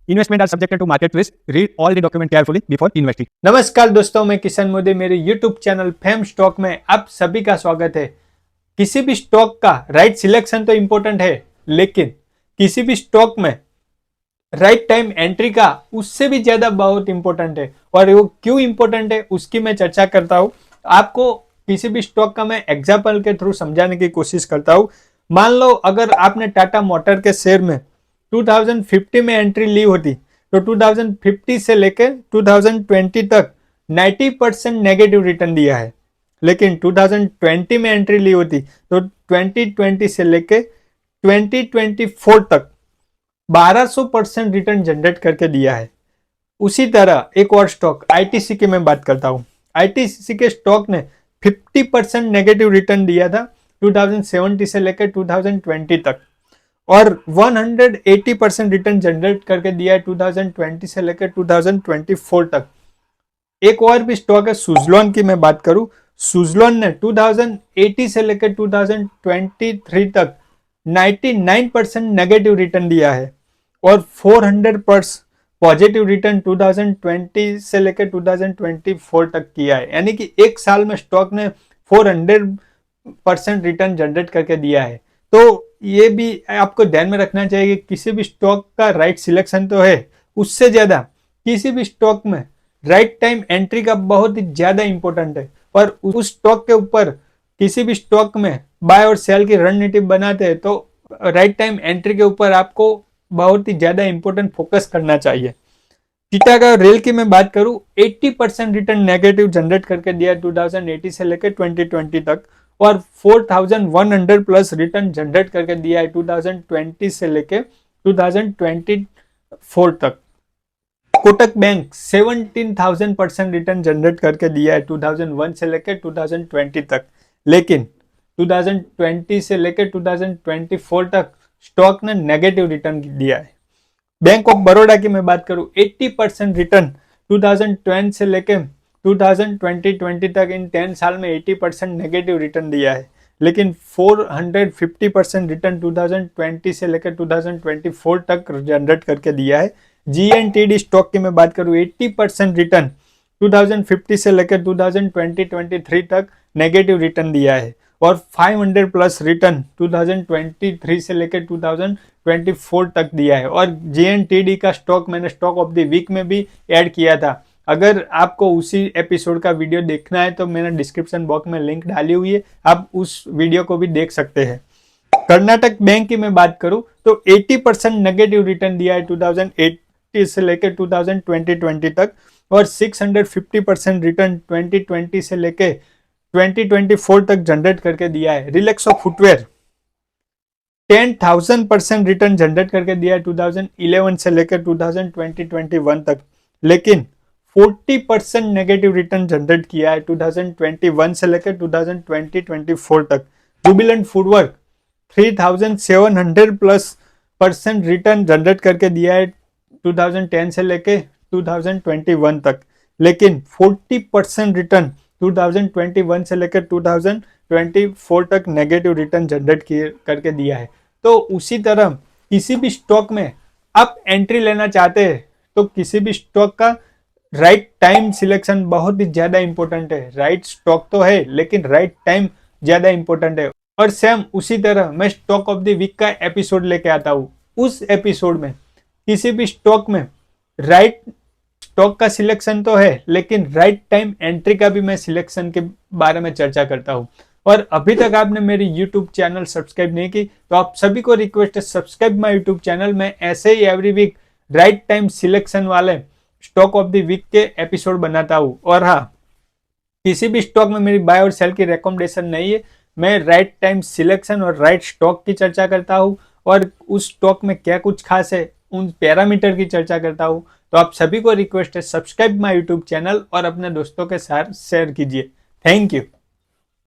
Investment are subjected to market risk. Read all the document carefully before investing. नमस्कार दोस्तों, मैं किशन मोदी मेरे YouTube channel fame stock में आप सभी का स्वागत है। किसी भी स्टॉक का राइट सिलेक्शन तो इंपॉर्टेंट है, लेकिन किसी भी स्टॉक में राइट टाइम एंट्री का उससे भी ज्यादा बहुत इंपॉर्टेंट है। और वो क्यों इंपॉर्टेंट है उसकी मैं चर्चा करता हूँ। आपको किसी भी स्टॉक का मैं एग्जाम्पल के थ्रू समझाने की कोशिश करता हूँ। मान लो अगर आपने टाटा मोटर के शेयर में 2050 में एंट्री ली होती तो 2050 से लेकर 2020 तक 90% नेगेटिव रिटर्न दिया है। लेकिन 2020 में एंट्री ली होती तो 2020 से लेकर 2024 तक 1200% रिटर्न जनरेट करके दिया है। उसी तरह एक और स्टॉक आईटीसी की मैं बात करता हूं। आईटीसी के स्टॉक ने 50% नेगेटिव रिटर्न दिया था 2070 से लेकर 2020 तक, और 180% रिटर्न जनरेट करके दिया है 2020 से लेकर 2024 तक। एक और भी स्टॉक है सुजलॉन की मैं बात करूं। सुजलॉन ने 2080 से लेकर 2023 तक 99% नेगेटिव रिटर्न दिया है और 400% पॉजिटिव रिटर्न 2020 से लेकर 2024 तक किया है। यानी कि एक साल में स्टॉक ने 400% रिटर्न जनरेट करके दिया है। तो ये भी आपको ध्यान में रखना चाहिए कि किसी भी स्टॉक का राइट सिलेक्शन तो है, उससे ज्यादा किसी भी स्टॉक में राइट टाइम एंट्री का बहुत ही ज्यादा इंपॉर्टेंट है। और उस स्टॉक के ऊपर किसी भी स्टॉक में बाय और सेल की रणनीति बनाते हैं तो राइट टाइम एंट्री के ऊपर आपको बहुत ही ज्यादा इंपॉर्टेंट फोकस करना चाहिए। टिटागो रेल की मैं बात करूं, 80% रिटर्न नेगेटिव जनरेट करके दिया 2080 से लेकर 2020 तक, और 4100 प्लस रिटर्न जनरेट करके दिया है 2020 से लेकर 2024 तक। कोटक बैंक 17,000% रिटर्न जनरेट करके दिया है 2001 से लेकर 2020 तक, लेकिन 2020 से लेकर 2024 तक स्टॉक ने नेगेटिव रिटर्न दिया है। बैंक ऑफ बड़ौदा की मैं बात करूं, 80% रिटर्न 2010 से लेकर 2020 तक, इन 10 साल में 80% नेगेटिव रिटर्न दिया है, लेकिन 450% रिटर्न 2020 से लेकर 2024 तक जनरेट करके दिया है। जीएनटीडी स्टॉक की मैं बात करूं, 80% रिटर्न 2050 से लेकर 2023 तक नेगेटिव रिटर्न दिया है, और 500 प्लस रिटर्न 2023 से लेकर 2024 तक दिया है। और जीएनटीडी का स्टॉक मैंने स्टॉक ऑफ द वीक में भी ऐड किया था। अगर आपको उसी एपिसोड का वीडियो देखना है तो मैंने डिस्क्रिप्शन बॉक्स में लिंक डाली हुई है, आप उस वीडियो को भी देख सकते हैं। कर्नाटक बैंक की मैं बात करूं तो 80% नेगेटिव रिटर्न दिया है 2080 से लेकर 2020 तक, और 650% रिटर्न 2020 से लेकर 2024 तक जनरेट करके दिया है। रिलैक्सो फुटवेयर 10,000% रिटर्न जनरेट करके दिया है 2011 से लेकर 2021 तक, लेकिन 40% नेगेटिव रिटर्न जनरेट किया है 2021 से लेकर 2024 तक। Jubilant foodwork 3,700 plus % return generate करके दिया है 2010 से लेकर 2021 तक, लेकिन 40% रिटर्न 2021 से लेकर 2024 तक नेगेटिव रिटर्न जनरेट करके दिया है। तो उसी तरह किसी भी स्टॉक में आप एंट्री लेना चाहते हैं तो किसी भी स्टॉक का राइट टाइम सिलेक्शन बहुत ही ज्यादा इंपॉर्टेंट है। राइट स्टॉक तो है, लेकिन राइट टाइम ज्यादा इंपॉर्टेंट है। और सेम उसी तरह मैं स्टॉक ऑफ द वीक का एपिसोड लेके आता हूँ। उस एपिसोड में किसी भी स्टॉक में राइट स्टॉक का सिलेक्शन तो है, लेकिन राइट टाइम एंट्री का भी मैं सिलेक्शन के बारे में चर्चा करता हूँ। और अभी तक आपने मेरी YouTube चैनल सब्सक्राइब नहीं की तो आप सभी को रिक्वेस्ट है, सब्सक्राइब माय YouTube चैनल। मैं ऐसे ही every week right time selection वाले स्टॉक ऑफ द वीक के एपिसोड बनाता हूँ। और हाँ, किसी भी स्टॉक में मेरी बाय और सेल की रिकमेंडेशन नहीं है। मैं राइट टाइम सिलेक्शन और राइट स्टॉक की चर्चा करता हूँ, और उस स्टॉक में क्या कुछ खास है उन पैरामीटर की चर्चा करता हूँ। तो आप सभी को रिक्वेस्ट है, सब्सक्राइब माय यूट्यूब चैनल और अपने दोस्तों के साथ शेयर कीजिए। Thank you.